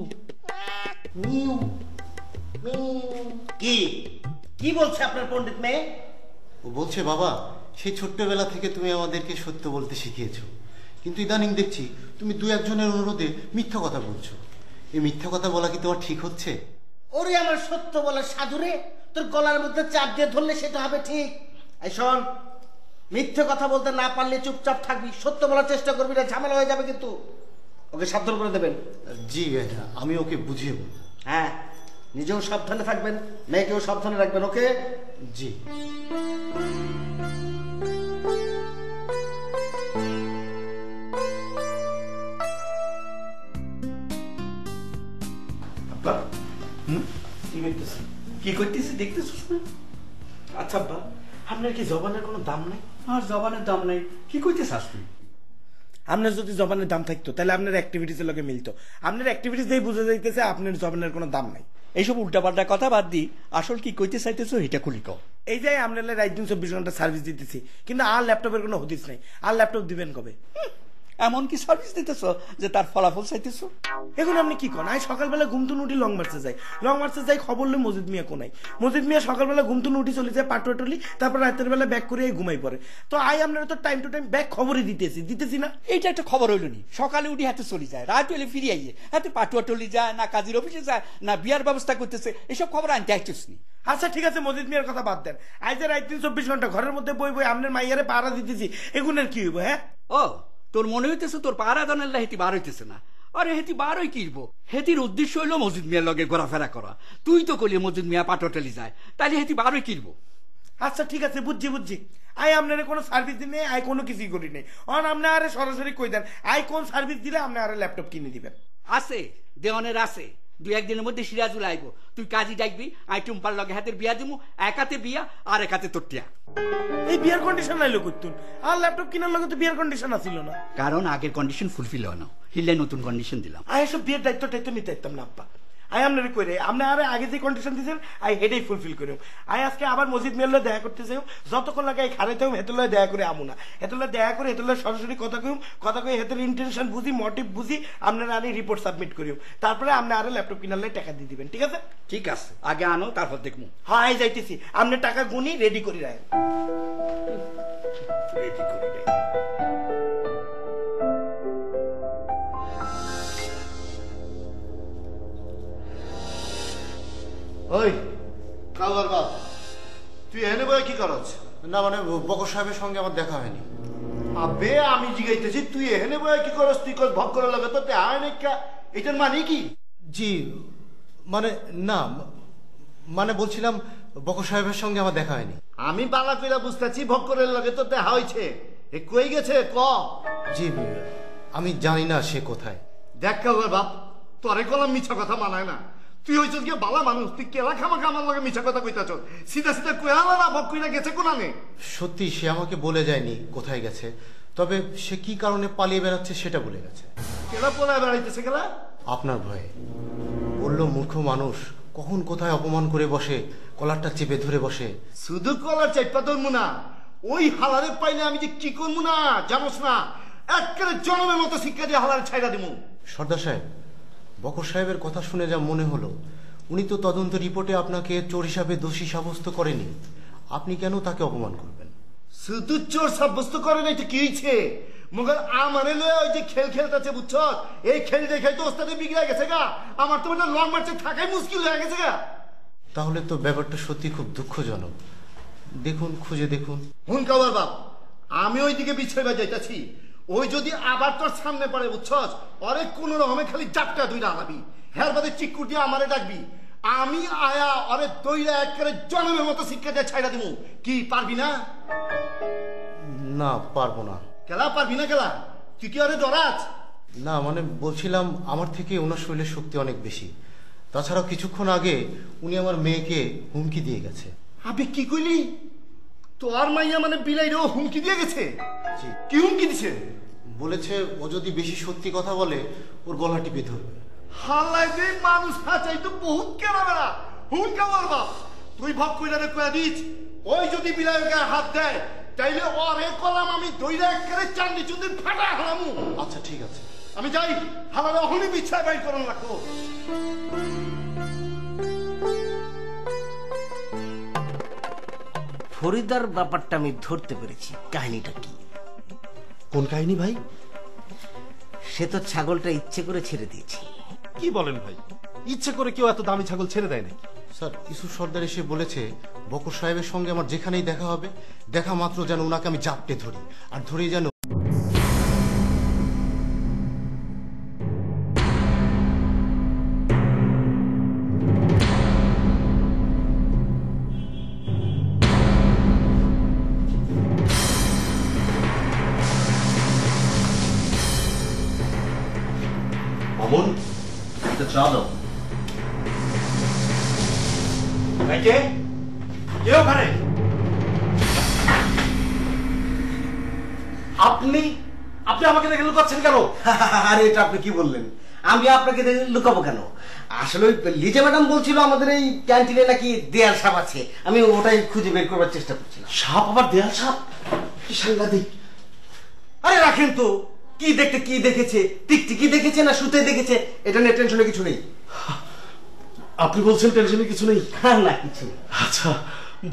mu mu. কি কি বলছে আপনার পণ্ডিত মেয়ে? ও বলছে, বাবা সেই ছোট্টবেলা থেকে তুমি আমাদেরকে সত্য বলতে শিখিয়েছো, কিন্তু ইদানিং দেখছি তুমি 2-1 জনের অনুরোধে মিথ্যা কথা বলছো। এই মিথ্যা কথা বলা কি তোমার ঠিক হচ্ছে? ওরে আমার সত্য বলার সাধুরে, তোর গলার মধ্যে চাপ দিয়ে ধরলে সেটা হবে ঠিক। এই শোন, মিথ্যে কথা বলতে না পারলে চুপচাপ থাকবি, সত্য বলার চেষ্টা করবি না, ঝামেলা হয়ে যাবে কিন্তু। ওকে সাবধান করে দেবেন। জি, আমি ওকে বুঝিয়ে বলবো। হ্যাঁ, নিজেও সাবধানে থাকবেন, মেয়েকেও সাবধানে রাখবেন, ওকে? জি। কি করতেছি দেখতেছিস না? আচ্ছা আব্বা, আপনার কি জবানের কোনো দাম নাই? আর জবানের দাম নাই, কি কইতেছাস তুই? আপনার যদি জবানের দাম থাকতো তাহলে আপনার অ্যাক্টিভিটিসের লগে মিলতো। আপনার অ্যাক্টিভিটিস দিয়ে বুঝা যাইতেছে আপনার জবানের কোনো দাম নাই। এইসব উল্টাপাল্টা কথা বাদ দি, আসল কি কইতে চাইতেছো এটা খুলি কও। এই যে আপনার রাত দিন 24 ঘন্টা সার্ভিস দিতেছি, কিন্তু আর ল্যাপটপের কোনো হদিস নাই। আর ল্যাপটপ দিবেন কবে? এমন কি সার্ভিস দিতেছো যে তার ফলাফল চাইতেছো? এখন আপনি কি করেন? সকালবেলা ঘুমতুন উঠি লং মার্চে যাই, লং মার্চে যাই খবর লো মজিদ মিয়া কোনাই, মজিদ মিয়া সকালবেলা ঘুমতুন উঠি চলে যায় পাটুয়াটলি, তারপর রাতের বেলা ব্যাক করে ঘুমাই পড়ে। তো আপনারা তো টাইম টু টাইম ব্যাক খবরই দিতেছি না? এইটা একটা খবর হইল নি, সকালে উঠি হাতে চলে যায়, রাত হলে ফিরে আইয়ে হাতে পাটুয়াটলি যায় না, কাজীর অফিসে যায় না, বিয়ার ব্যবস্থা করতেছে, এসব খবর আনতে আইতেছ নি। আচ্ছা ঠিক আছে, মজিদ মিয়ার কথা বাদ দেন। আজ রাত দিন 24 ঘন্টা ঘরের মধ্যে বই আপনার মাইয়ারে পাহারা দিতেছি, এগুনের কি হইব? হ্যাঁ, ও তোর মনে হইতেছে তোর পাহারা দানের হেতি বার হইতেছে না? আরে হেতি বার হই কিরবো, হেতির উদ্দেশ্য হইলো মজিদ মিয়ার লগে ঘোরাফেরা করা। তুই তো কলি মজিদ মিয়া পাটুয়াটলি যায়, তাহলে হেতি বার হই কিরবো? আচ্ছা ঠিক আছে, বুঝছি। আই আপনার কোনো সার্ভিস দিন নেই, আই কোনো কিছুই করি নেই। আপনি আরে সরাসরি কই দেন আই কোন সার্ভিস দিলে আপনি আরে ল্যাপটপ কিনে দিবেন? আছে, দেওয়ানের আছে। 2-1 দিনের মধ্যে সিরাজুল আইবো, তুই কাজী ডাকবি, আই টুম্পার লগে হাতের বিয়া দিমু, এক হাতে বিয়া আর এক হাতে তোর টিয়া। এই বিয়ার কন্ডিশন আইলো করতুন, আর ল্যাপটপ কিনার লগে তো বিয়ার কন্ডিশন আসিল না। কারণ আগের কন্ডিশন ফুলফিল হয় না, হিলে নতুন কন্ডিশন দিলাম। আই এসব বিয়ের দায়িত্ব নিতে পারতাম না আব্বা। আই আপনার কই রে, আপনি আরে আগে যে কন্ডিশন দিয়েছেন আই হেডেই ফুলফিল করিম। আই আজকে আবার মসজিদ মেলে দেখা করতে চাই, যতক্ষণ লাগে খারাইতে হোক হেতুল্লাহ দেখা করে আমু না, হেতুল্লাহ দেখা করে হেতুল্লাহ সরাসরি কথা কই হেতের ইন্টেনশন বুঝি, মোটিভ বুঝি, আপনারা আরে রিপোর্ট সাবমিট করিম, তারপরে আপনি আরে ল্যাপটপ কিনালে টাকা দিয়ে দিবেন, ঠিক আছে? ঠিক আছে, আগে আনো তারপর দেখবো। হ্যাঁ যাইতেছি, আপনি টাকা গুনি রেডি করি রাখেন। ওই কালার বাপ, তুই এনে বই কি করছ? না মানে বকর সাহেবের সঙ্গে আমার দেখা হয়নি। আবে আমি জিগাইতেছি তুই এনে বই কি করছ? তুই কস ভক করার লাগে তো আয় নাকি, এটার মানে কি? জি মানে না, মানে বলছিলাম বকর সাহেবের সঙ্গে আমার দেখা হয়নি। আমি বালা কইরা বুঝতেছি ভক করার লাগে তো দেখা হয়েছে, এ কই গেছে ক? জি আমি জানি না সে কোথায়। দেখ কাউর বাপ, তোরে কলাম মিছা কথা মানায় না। তুই হইছিস গিয়ে বালা মানুষ, তুই কেলা খামাখা আমার লগে মিছা কথা কইতাছ। সিধা সিধা কইয়া না ভক কইরা গেছে কোনানে? সত্যি সে আমাকে বলে যায়নি কোথায় গেছে, তবে সে কি কারণে পালিয়ে বেড়াচ্ছে সেটা বলে গেছে। কেলা পলায় বেড়াইতেছে কেলা? আপনার ভয়ে। বলল মূর্খ মানুষ কখন কোথায় অপমান করে বসে, কলারটা চেপে ধরে বসে। শুধু কলার চাইপা ধরবো না, ওই হালারে পাইলে আমি যে কি করবো না জানোস না। একেবারে জনমের মতো শিক্ষা দিয়ে হালারে ছাইড়া দিব। সর্দার সাহেব, বকর সাহেবের কথা শুনে যা মনে হলো, উনি তো তদন্ত রিপোর্টে আপনাকে চোর হিসাবে দোষী সাব্যস্ত করেনি। আপনি কেন তাকে অপমান করবেন? শুধু চোর সাব্যস্ত করে নাই তো কি হয়েছে? মগর আমারে লয়ে ওই যে খেল খেলতেছে বুঝছ, এই খেল দেখে তো ওস্তাদে বিগড়ে গেছে গা। আমার তো মানে লং মার্চে থাকাই মুশকিল হয়ে গেছে গা। তাহলে তো ব্যাপারটা সত্যি খুব দুঃখজনক। দেখুন, খুঁজে দেখুন। হুন কাবার বাপ, আমি ওই দিকে বিছাইবা যাইতাছি। ওই যদি আবার তোর সামনে পড়ে বুঝছস, অরে কোন রকমে খালি জাপটা দুইটা আলাবি, হের বাদে চিকুর দিয়ে আমারে ডাকবি। আমি আয়া অরে দইরা একেবারে জনমের মতো শিক্ষা দিয়ে ছাইড়া দিব। কি পারবি না? না, পারবো না। কেলা পারবি না কেলা? তুই কি অরে ডরাস? না মানে বলছিলাম, আমার থেকে ওনার শরীরের শক্তি অনেক বেশি। তাছাড়াও কিছুক্ষণ আগে উনি আমার মেয়েকে হুমকি দিয়ে গেছে। আবে কি কইলি? তোর মাইয়া মানে বিলাইরে হুমকি দিয়ে গেছে? জি। কি হুমকি দিছে? বলেছে ও যদি বেশি সত্যি কথা বলে ওর গলা টিপে ধরবে। হালাই যে মানুষ হাঁচাই তো বহুত কেনা বেড়া। হুন কাবার বাপ, তুই ভক কইরা কয়া দিস, ওই যদি বিলাইয়ের গায়ে হাত দেয় তাইলে ওরে কলাম আমি দইরা একেবারে চান্দি চুন্দি ফাটা হারামু। আচ্ছা ঠিক আছে, আমি যাই। হালারে অহনি বিছায় বাইর করন লাগবো। ফরিদার ব্যাপারটা আমি ধরতে পেরেছি। কাহিনীটা কি? কোন কাহিনী ভাই? সে তো ছাগলটা ইচ্ছে করে ছেড়ে দিয়েছে। কি বলেন ভাই? ইচ্ছে করে কেউ এত দামি ছাগল ছেড়ে দেয় নাকি? স্যার ইউসুফ সর্দার এসে বলেছে বকর সাহেবের সঙ্গে আমার যেখানেই দেখা হবে, দেখা মাত্র যেন ওনাকে আমি জাপটে ধরি, আর ধরেই যেন মামুন, একটা চা দাও। কে কে ওখানে? আপনি আপনি আমাকে দেখে লুকাচ্ছেন কেন? আরে এটা আপনি কি বললেন? আমি আপনাকে দেখে লুকাবো কেন? আসলে ওই লিজা ম্যাডাম বলছিল আমাদের এই ক্যান্টিনে নাকি দেয়াল সাপ আছে। আমি ওটাই খুঁজে বের করবার চেষ্টা করছিলাম। সাপ? আবার দেয়াল সাপ? কি সাংঘাতিক! আরে রাখেন তো, কি দেখতে কি দেখেছে? টিকটিকি দেখেছে না সুতে দেখেছে? এটা নিয়ে টেনশনে কিছু নেই। আপনি বলছেন টেনশনে কিছু নেই? না কিছু। আচ্ছা,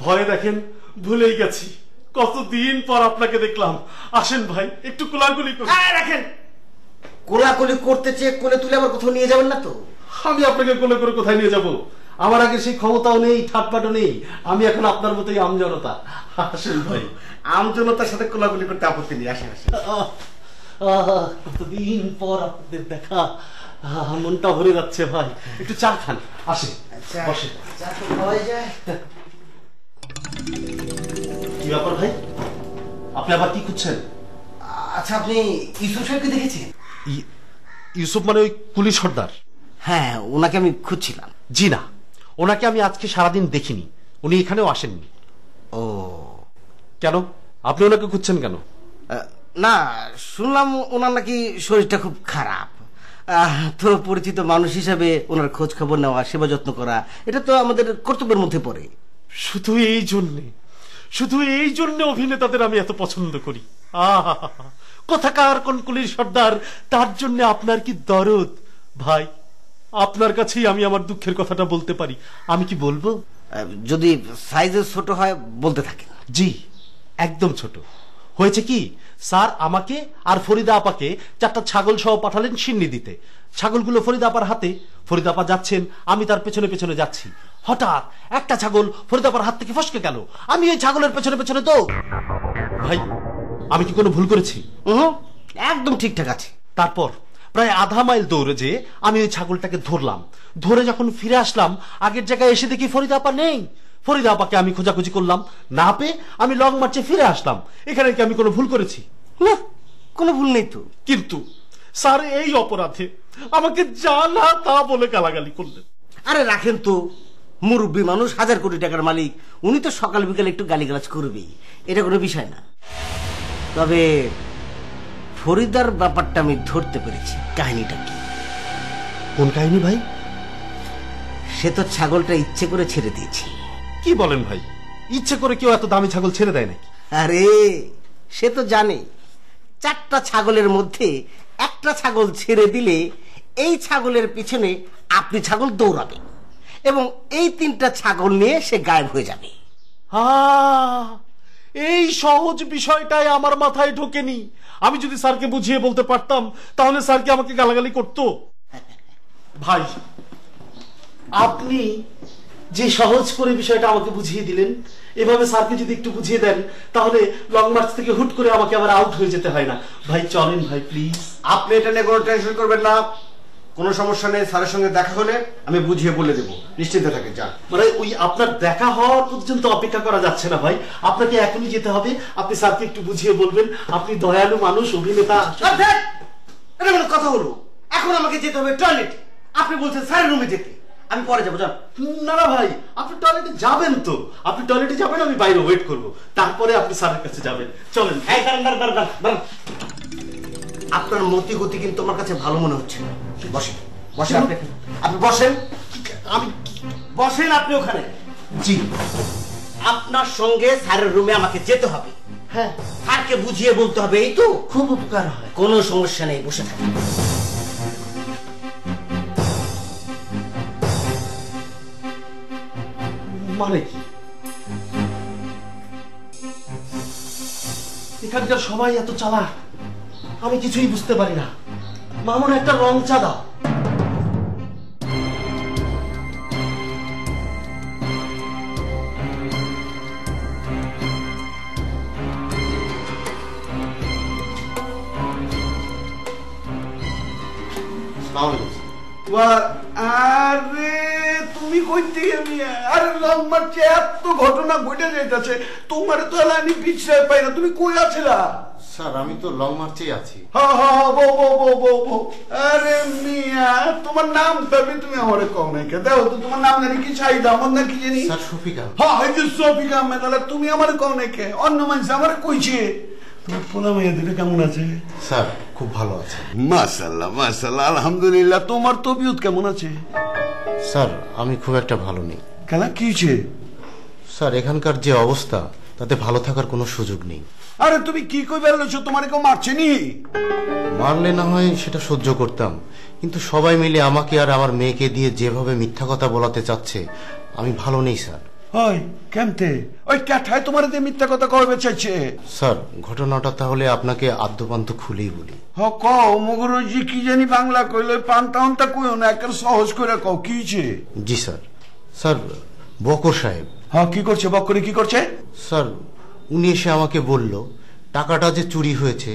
ভয়ে দেখেন ভুলেই গেছি। কতদিন পর আপনাকে দেখলাম। আসেন ভাই, একটু কোলাকুলি করি। রাখেন, কোলাকুলি করতে চেয়ে কোলে তুলে আবার কোথাও নিয়ে যাবেন না তো? আমি আপনাকে কোলে করে কোথায় নিয়ে যাব? আমার আগে সেই ক্ষমতাও নেই, ঠাটপাটও নেই। আমি এখন আপনার মতোই আমজনতা। আসেন ভাই। আমজনতার সাথে কোলাকুলি করতে আপত্তি নেই। আসেন আসেন। কতদিন পর আপনাদের দেখা, মনটা ভরে যাচ্ছে ভাই। একটু চা খান। আসে, বসে। চা তো খাওয়াই যায়। কি ব্যাপার ভাই? আপনি আবার কি খুঁজছেন? আচ্ছা, আপনি ইউসুফ সাহেবকে দেখেছেন? ইউসুফ মানে ওই কুলি সর্দার? হ্যাঁ, ওনাকে আমি খুঁজছিলাম। জি না, ওনাকে আমি আজকে সারাদিন দেখিনি। উনি এখানেও আসেননি। ও কেন? আপনি ওনাকে খুঁজছেন কেন? না, শুনলাম ওনার নাকি শরীরটা খুব খারাপ। তো পরিচিত মানুষ হিসাবে ওনার খোঁজ খবর নেওয়া, সেবা যত্ন করা, এটা তো আমাদের কর্তব্যের মধ্যে পড়ে। শুধু এই জন্যে অভিনেতাদের আমি এত পছন্দ করি। কোথাকার কোন কুলির সর্দার, তার জন্য আপনার কি দরদ ভাই। আপনার কাছেই আমি আমার দুঃখের কথাটা বলতে পারি। আমি কি বলবো? যদি সাইজে ছোট হয় বলতে থাকেন। জি, একদম ছোট। হয়েছে কি, স্যার আমাকে আর ফরিদা আপাকে 4টা ছাগল সহ পাঠালেন সিন্নি দিতে। ছাগলগুলো ফরিদা আপার হাতে। ফরিদা আপা যাচ্ছেন, আমি তার পেছনে পেছনে যাচ্ছি। হঠাৎ একটা ছাগল ফরিদা আপার হাত থেকে ফসকে গেল। আমি এই ছাগলের পেছনে পেছনে তো। ভাই, আমি কি কোনো ভুল করেছি? একদম ঠিকঠাক আছে। তারপর প্রায় আধা মাইল দৌড়ে যে আমি ওই ছাগলটাকে ধরলাম। ধরে যখন ফিরে আসলাম, আগের জায়গায় এসে দেখি ফরিদা আপা নেই। ফরিদা আপাকে আমি খোঁজাখুঁজি করলাম, না পেয়ে আমি লং মার্চে ফিরে আসলাম। এখানে কি আমি কোনো ভুল করেছি? না, কোনো ভুল নেই তো। কিন্তু স্যার এই অপরাধে আমাকে যা না তা বলে গালাগালি করলেন। আরে রাখেন তো, মুরব্বী মানুষ, 1000 কোটি টাকার মালিক, উনি তো সকাল বিকাল একটু গালিগালাজ করবেই, এটা কোনো বিষয় না। তবে ফরিদার ব্যাপারটা আমি ধরতে পেরেছি, কাহিনীটা কি। কোন কাহিনী ভাই? সে তো ছাগলটা ইচ্ছে করে ছেড়ে দিয়েছে। কি বলেন ভাই? ইচ্ছে করে কেউ এত দামি ছাগল ছেড়ে দেয় নাকি? আরে সে তো জানে 4টা ছাগলের মধ্যে একটা ছাগল ছেড়ে দিলে এই ছাগলের পিছনে আপনি ছাগল দৌড়াবেন এবং এই 3টা ছাগল নিয়ে সে গায়েব হয়ে যাবে। এই সহজ বিষয়টাই আমার মাথায় ঢোকেনি। আমি যদি স্যারকে বুঝিয়ে বলতে পারতাম তাহলে স্যার কি আমাকে গালাগালি করতো? ভাই, আপনি যে সহজ করে বিষয়টা আমাকে বুঝিয়ে দিলেন, এভাবে স্যারকে যদি একটু বুঝিয়ে দেন তাহলে লং মার্চ থেকে হুট করে আমাকে আবার আউট হয়ে যেতে হয় না। ভাই চলেন ভাই, প্লিজ। আপনি এটা নিয়ে কোনো টেনশন করবেন না, কোনো সমস্যা নেই। স্যারের সঙ্গে দেখা হলে আমি বুঝিয়ে বলে দেবো, নিশ্চিন্তে থাকেন। যান। মানে ওই আপনার দেখা হওয়ার পর্যন্ত অপেক্ষা করা যাচ্ছে না ভাই, আপনাকে এখনই যেতে হবে। আপনি স্যারকে একটু বুঝিয়ে বলবেন, আপনি দয়ালু মানুষ, অভিনেতা। এটা কোনো কথা হলো? এখন আমাকে যেতে হবে টয়লেটে, আপনি বলছেন স্যারের রুমে যেতে, আমি পরে যাবো। যান। না না ভাই, আপনি টয়লেটে যাবেন তো, আপনি টয়লেটে যাবেন, আমি বাইরে ওয়েট করবো, তারপরে আপনি স্যারের কাছে যাবেন। চলেন। আপনার মতি গতি কিন্তু আমার কাছে ভালো মনে হচ্ছে না। বসেন, বসেন আপনি, আপনি বসেন। আমি বসেন আপনি ওখানে। জি। আপনার সঙ্গে স্যারের রুমে আমাকে যেতে হবে। হ্যাঁ, স্যারকে বুঝিয়ে বলতে হবে, এই তো। খুব উপকার হয়। কোনো সমস্যা নেই, বসে থাকুন। মানে কি? এখানকার সবাই এত চালাক, আমি কিছুই বুঝতে পারি না। মামুন একটা রং চাঁদা। আরে তুমি কই থেকে মিয়া? আরে লং মার্চে এত ঘটনা ঘটে যাইতেছে, তোমার তো আমি পিছড়ায় পাই না। তুমি কই আছিলা? স্যার আমি তো লং মার্চেই আছি। আরে মিয়া, তোমার নাম তবে তুমি আমারে কম নাই কে? দাও তো, তোমার নাম জানি কি? চাহিদা আমার না কি জানি? স্যার শফিক আহমেদ। হ্যাঁ, এই যে শফিক আহমেদ। তাহলে তুমি আমারে কম নাই কে? অন্য মানুষ আমারে কইছে। তোমার পোলা মেয়ে দুটো কেমন আছে? স্যার খুব ভালো আছে। মাশাআল্লাহ মাশাআল্লাহ, আলহামদুলিল্লাহ। তোমার তবিয়ত কেমন আছে? স্যার আমি খুব একটা ভালো নেই। কেন, কি হয়েছে? স্যার এখানকার যে অবস্থা, তাতে ভালো থাকার কোনো সুযোগ নেই। আরে তুমি কি কই বেরোছো? তোমার কেউ মারছে নি? মারলে না হয় সেটা সহ্য করতাম, কিন্তু সবাই মিলে আমাকে আর আমার মেয়েকে দিয়ে যেভাবে মিথ্যা কথা বলাতে চাচ্ছে, আমি ভালো নেই স্যার। ওই কেমতে ওই ক্যাঠায় তোমার দিয়ে মিথ্যা কথা কবে চাইছে? স্যার ঘটনাটা তাহলে আপনাকে আদ্যপান্ত খুলেই বলি। হ কও, মগরজি কি জানি বাংলা কইল, পান্তা অন্তা কইও না, একের সহজ করে কও কি হয়েছে? জি স্যার। স্যার বকর সাহেব। হ্যাঁ, কি করছে? বকরে কি করছে? স্যার উনি এসে আমাকে বলল টাকাটা যে চুরি হয়েছে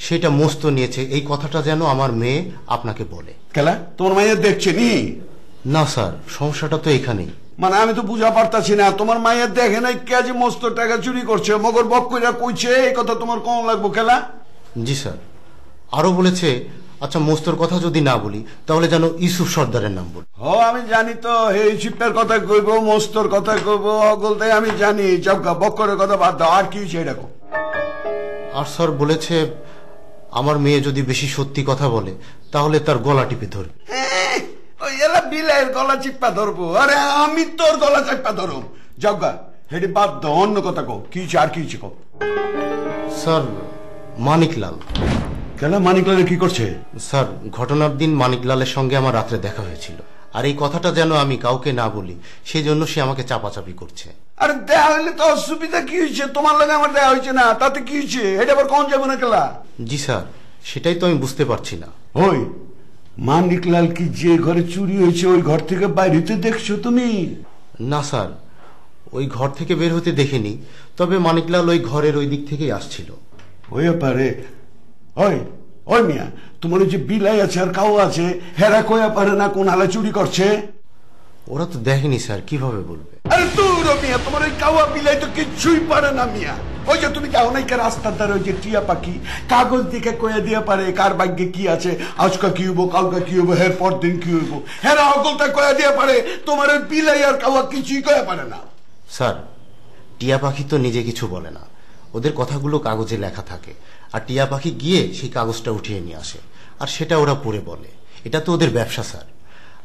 সেটা মস্ত নিয়েছে, এই কথাটা যেন আমার মেয়ে আপনাকে বলে। কেলা, তোমার মায়ের দেখছে নি? না স্যার, সমস্যাটা তো এখানেই। মানে আমি তো বুঝা পারতাছি না, তোমার মায়ের দেখে নাই কে যে মস্ত টাকা চুরি করছে, মগর বক কইরা কইছে, এই কথা তোমার কম লাগবো কেলা? জি স্যার, আরো বলেছে আচ্ছা মস্তর কথা যদি না বলি তাহলে যেন ইউসুফ সর্দারের নাম বলি। ও আমি জানি তো, এই চিপটার কথা কইব, মস্তর কথা কইব, অগলতে আমি জানি। চৌকা বক্করের কথা বাদ দাও, আর কি হয়েছে এটা? আর স্যার বলেছে আমার মেয়ে যদি বেশি সত্যি কথা বলে তাহলে তার গলা টিপে ধরবে। ওই এলা বিলাইয়ের গলা চিপ্পা ধরবো? আরে আমি তোর গলা চিপ্পা ধরব? যাওগা, হেডি বাদ দাও, অন্য কথা কও। কি হয়েছে? আর কি হয়েছে কও? স্যার মানিকলাল। কেন, মানিকলালের কি করছে? স্যার ঘটনার দিন মানিকলালের সঙ্গে আমার রাত্রে দেখা হয়েছিল, আর এই কথাটা যেন আমি কাউকে না বলি সেই জন্য সে আমাকে চাপাচাপি করছে। আরে দেখা হইলে তো অসুবিধা কি হয়েছে? তোমার লাগে আমার দেখা হয়েছে না, তাতে কি হয়েছে? এটা আবার কোন যাবে না কেলা? জি স্যার, সেটাই তো আমি বুঝতে পারছি না। ওই মানিকলাল কি যে ঘরে চুরি হয়েছে ওই ঘর থেকে বাইরে হতে দেখছো তুমি? না স্যার, ওই ঘর থেকে বের হতে দেখিনি, তবে মানিকলাল ওই ঘরের ওই দিক থেকেই আসছিল। ওই পারে। ওই ওই মিয়া, তোমার ওই যে বিলাই আছে আর কাউ আছে, হেরা কয়া পারে না কোন হালে চুরি করছে? ওরা তো দেখেনি স্যার, কিভাবে বলবে? আরে দূর মিয়া, তোমার ওই কাওয়া বিলাই তো কিচ্ছুই পারে না মিয়া। ওই যে তুমি কেমন রাস্তার ধারে ওই যে টিয়া পাখি কাগজ দিকে কয়ে দিয়ে পারে কার ভাগ্যে কি আছে, আজকা কি হইব, কালকা কি হইব, হের পর দিন কি হইব, হ্যাঁ অগলটা কয়ে দিয়ে পারে, তোমার বিলাই আর কাওয়া কিছুই কয়ে পারে না। স্যার, টিয়া পাখি তো নিজে কিছু বলে না, ওদের কথাগুলো কাগজে লেখা থাকে, আর টিয়া পাখি গিয়ে সেই কাগজটা উঠিয়ে নিয়ে আসে, আর সেটা ওরা পড়ে বলে। এটা তো ওদের ব্যবসা স্যার,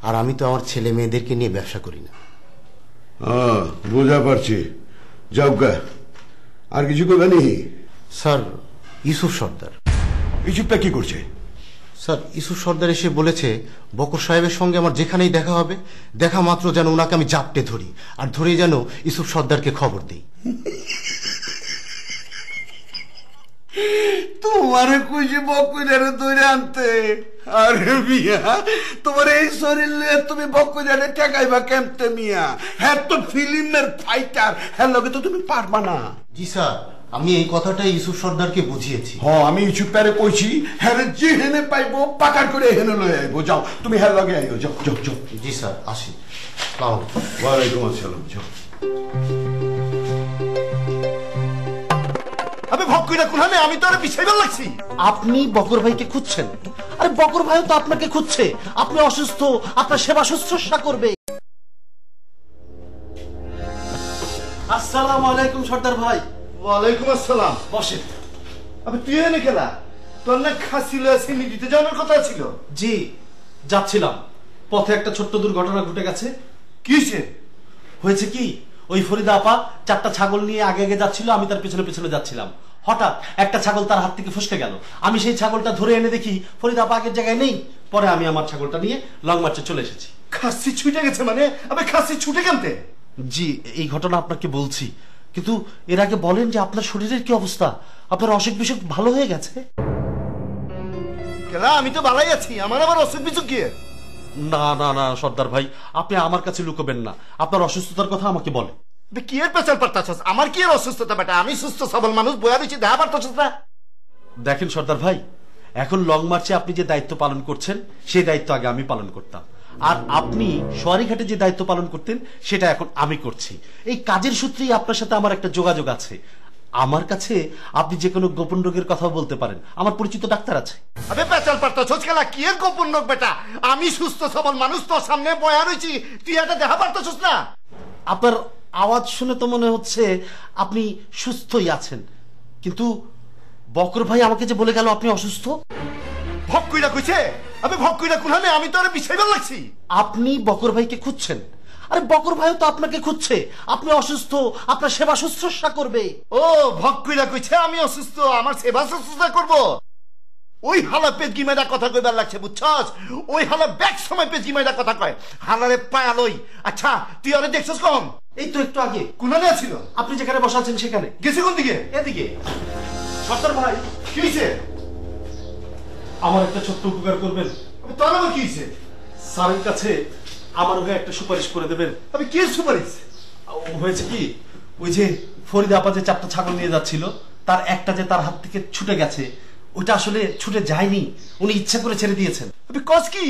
আর আমি তো আমার ছেলে মেয়েদেরকে নিয়ে ব্যবসা করি না। বুঝা পারছি, যাও গা, আর কিছু করবে নি? স্যার, ইউসুফ সর্দার। ইউসুফটা কি করছে? স্যার, ইউসুফ সর্দার এসে বলেছে বকর সাহেবের সঙ্গে আমার যেখানেই দেখা হবে, দেখা মাত্র যেন ওনাকে আমি জাপটে ধরি, আর ধরে যেন ইউসুফ সর্দারকে খবর দিই। তোমারে খুশি বকুজারে ধরে আনতে, আরে মিয়া তোমার এই শরীর নিয়ে তুমি বকুজারে ঠেকাইবা কেমতে মিয়া? হ্যাঁ তো ফিল্মের ফাইটার, হ্যাঁ লগে তো তুমি পারবা না। জি স্যার, আমি এই কথাটা ইউসুফ সর্দারকে বুঝিয়েছি। হ্যাঁ, আমি ইউসুফ প্যারে কইছি, হ্যাঁ যে হেনে পাইবো পাকার করে হেনে লয়ে আইবো। যাও তুমি হ্যাঁ লগে আইও, যাও যাও যাও। জি স্যার, আসি। ওয়ালাইকুম আসসালাম। যাও। আমি ভক্কইটা কোথানে? আমি তো আরে বিষয়বার লাগছি। আপনি বকর ভাইকে খুঁজছেন? আরে বকর ভাইও তো আপনাকে খুঁজছে। আপনি অসুস্থ, আপনার সেবা শুশ্রূষা করবে। আসসালামু আলাইকুম সর্দার ভাই। ওয়ালাইকুম আসসালাম। বসেন। আবে তুই এনে খেলা, তোর না খাসি লয়েছে নিতে যাওয়ার কথা ছিল? জি, যাচ্ছিলাম, পথে একটা ছোট্ট দুর্ঘটনা ঘটে গেছে। কিসে হয়েছে কি, ওই ফরিদা আপা 4টা ছাগল নিয়ে আগে আগে যাচ্ছিল, আমি তার পেছনে পেছনে যাচ্ছিলাম। হঠাৎ একটা ছাগল তার হাত থেকে ফসকে গেল। আমি সেই ছাগলটা ধরে এনে দেখি ফরিদা আপা আগের জায়গায় নেই। পরে আমি আমার ছাগলটা নিয়ে লং মার্চে চলে এসেছি। খাসি ছুটে গেছে মানে? আবে খাসি ছুটে কেমতে? জি, এই ঘটনা আপনাকে বলছি, কিন্তু এর আগে বলেন যে আপনার শরীরের কি অবস্থা? আপনার অসুখ বিসুখ ভালো হয়ে গেছে? কেলা, আমি তো ভালোই আছি, আমার আবার অসুখ বিসুখ কি? না না না সর্দার ভাই, আপনি আমার কাছে লুকোবেন না, আপনার অসুস্থতার কথা আমাকে বলেন। কি এর পেছাল পারতাছস? আমার কি এর অসুস্থতা বেটা? আমি সুস্থ সবল মানুষ, বয়া দিচ্ছি, দেখা পারতাছস না? দেখেন সর্দার ভাই, এখন লং মার্চে আপনি যে দায়িত্ব পালন করছেন সেই দায়িত্ব আগে আমি পালন করতাম, আর আপনি সোয়ারিঘাটে যে দায়িত্ব পালন করতেন সেটা এখন আমি করছি। এই কাজের সূত্রেই আপনার সাথে আমার একটা যোগাযোগ আছে। আমার কাছে আপনি যে কোনো গোপন রোগের কথা বলতে পারেন, আমার পরিচিত ডাক্তার আছে। আবে পেছাল পারতাছস কেলা? কি এর গোপন রোগ বেটা? আমি সুস্থ সবল মানুষ, তোর সামনে বয়া রইছি, তুই এটা দেখা পারতাছস না? আপনার আওয়াজ শুনে তো মনে হচ্ছে আপনি সুস্থই আছেন, কিন্তু বকর ভাই আমাকে যে বলে গেল আপনি অসুস্থ। ভক্কইটা কইছে? আবে ভক্কইটা কোথানে? আমি তো আরে বিষয়বার লাগছি। আপনি বকর ভাইকে খুঁজছেন? আরে বকর ভাইও তো আপনাকে খুঁজছে। আপনি অসুস্থ, আপনার সেবা শুশ্রূষা করবে। ও ভক্কইটা কইছে আমি অসুস্থ, আমার সেবা শুশ্রূষা করব? ওই হালা পেজগি মেয়েরা কথা কইবার লাগছে, বুঝছস? ওই হালা ব্যাক সময় পেজগি মেয়েরা কথা কয়, হালারে পায়ালই। আচ্ছা তুই আরে দেখছস কম? এই তো একটু আগে। কোনানে ছিল? আপনি যেখানে বসা আছেন সেখানে। গেছে কোন দিকে? এদিকে। সর্দার ভাই, কি হইছে? আমার একটা ছোট্ট উপকার করবেন? তোর আবার কি হইছে? স্যারের কাছে আমার হয়ে একটা সুপারিশ করে দেবেন। আমি কি সুপারিশ? হয়েছে কি, ওই যে ফরিদা আপা যে 4টা ছাগল নিয়ে যাচ্ছিল, তার একটা যে তার হাত থেকে ছুটে গেছে, ওইটা আসলে ছুটে যায়নি, উনি ইচ্ছা করে ছেড়ে দিয়েছেন। আমি কস কি?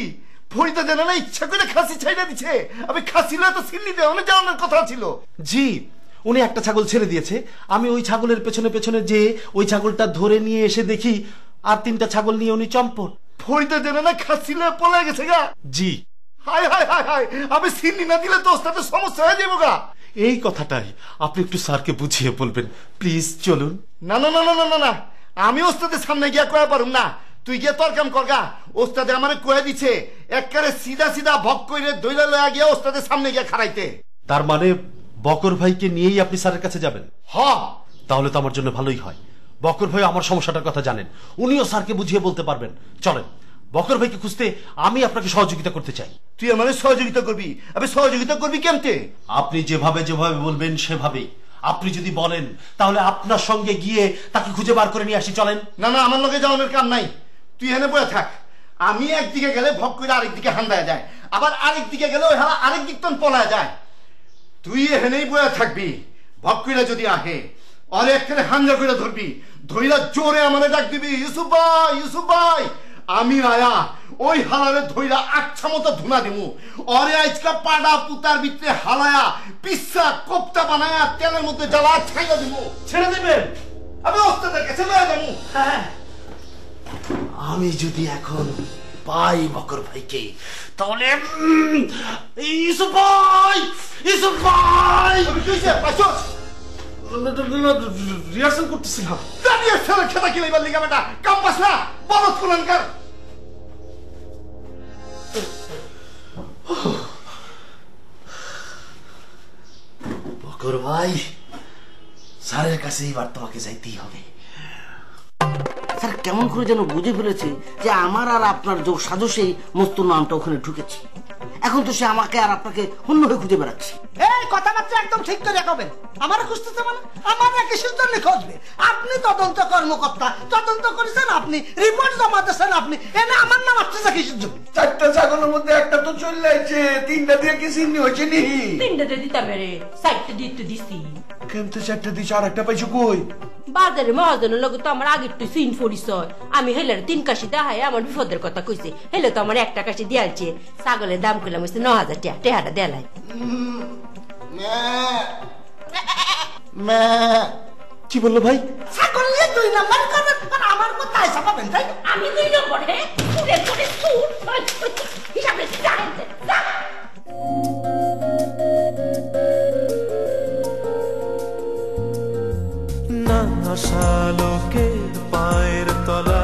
ফরিদা জানা না ইচ্ছা করে খাসি ছাইড়া দিছে? আমি খাসি লয়ে তো সিল্লি দেওয়ানো যাওয়ানোর কথা ছিল। জি, উনি একটা ছাগল ছেড়ে দিয়েছে, আমি ওই ছাগলের পেছনে পেছনে যে ওই ছাগলটা ধরে নিয়ে এসে দেখি আর 3টা ছাগল নিয়ে উনি চম্পট। ফরিদা জানা না খাসি লয়ে পলায় গেছে গা? জি। হায় হায় হায় হায়, আমি সিল্লি না দিলে তো ওস্তাদের সমস্যা হয়ে যাবো গা। এই কথাটাই আপনি একটু স্যারকে বুঝিয়ে বলবেন প্লিজ। চলুন। না না না না না না, আমি ওস্তাদের সামনে গিয়া কয়া পারুম না, তুই গিয়ে তোর কাম করগা। ওস্তাদে আমারে কয়ে দিছে একবারে সিধা সিধা ভক কইরে দইলা লয়া গিয়া ওস্তাদের সামনে গিয়া খাড়াইতে। তার মানে বকর ভাইকে নিয়েই আপনি স্যারের কাছে যাবেন? হ্যাঁ। তাহলে তো আমার জন্য ভালোই হয়, বকর ভাই আমার সমস্যাটার কথা জানেন, উনিও স্যারকে বুঝিয়ে বলতে পারবেন। চলেন, বকর ভাইকে খুঁজতে আমি আপনাকে সহযোগিতা করতে চাই। তুই আমারে সহযোগিতা করবি? আমি সহযোগিতা করবি কেমতে? আপনি যেভাবে যেভাবে বলবেন সেভাবেই। আপনি যদি বলেন তাহলে আপনার সঙ্গে গিয়ে তাকে খুঁজে বার করে নিয়ে আসি। চলেন। না না, আমার লগে যাওয়ানোর কাম নাই, তুই এনে বয়ে থাক। আমি একদিকে গেলে ভক করে আরেক দিকে হান্দায় যায়, আবার আরেক দিকে গেলে ওই হালা আরেক দিক তন পলায় যায়। তুই এখানেই বয়ে থাকবি, ভক করে যদি আহে আর একখানে হাঙ্গা করে ধরবি, ধইরা জোরে আমারে ডাক দিবি, ইউসুফ ভাই ইউসুফ ভাই। আমি আয়া ওই হালারে ধইরা আচ্ছা মতো ধুনা দিমু অরে আজকা পাড়া পুতার ভিতরে হালায়া পিসা কোপ্তা বানায়া তেলের মধ্যে জ্বালা ছাইয়া দিমু। ছেড়ে দিবেন? আমি ওস্তাদের কাছে লয়ে যাবো। হ্যাঁ, আমি যদি এখন পাই বকর ভাইকে তাহলে ইউসুফ ভাই, ইউসুফ ভাই, রিহার্সাল করতেছিলাম। দাঁড়িয়ে ছেলে খেতা খেলাইবার লিগা বেটা কাম পাস না বলত কোলানকার। বকর ভাই, স্যারের কাছে এবার তোমাকে যাইতেই হবে। স্যার কেমন করে যেন বুঝে ফেলেছে যে আমার আর আপনার যোগ সাজসেই মস্তুর নামটা ওখানে ঢুকেছে। এখন তো সে আমাকে আর আপনাকে অন্য হয়ে খুঁজে বেড়াচ্ছে। এই কথাবার্তা একদম ঠিক করে রাখবেন। আমার খুঁজতেছে মানে আমার কিসের জন্য খুঁজবে? আপনি তদন্ত কর্মকর্তা, তদন্ত করেছেন আপনি, রিপোর্ট জমা দিয়েছেন আপনি, এনে আমার নাম আসছে কিসের জন্য? 4টা ছাগলের মধ্যে একটা তো চলে যাচ্ছে, 3টা দিয়ে কি চিহ্ন হয়েছে নি? 3টা দিতাম রে, 4টা দিতে দিছি। কিন্তু 4টা দিছে আর একটা পাইছো কই? বাজারে মহাজনের লগে তো আমার আগের তো সিন পরিচয়। আমি হেলার 3 কাশি দেখায় আমার বিপদের কথা কইছে, হেলে তো আমার 1টা কাশি দিয়ালছে। ছাগলের দাম কইলাম 9000 টাকা, টেহাটা দেলাই। কি বললো ভাই? ছাগল নিয়ে 2 নাম্বার করেন আর আমার কথা আইসা পাবেন তাই? আমি 2 নম্বর হে পুরে পুরে সুর হিসাবে জানেন যা। না আশা লোকের পায়ের তলা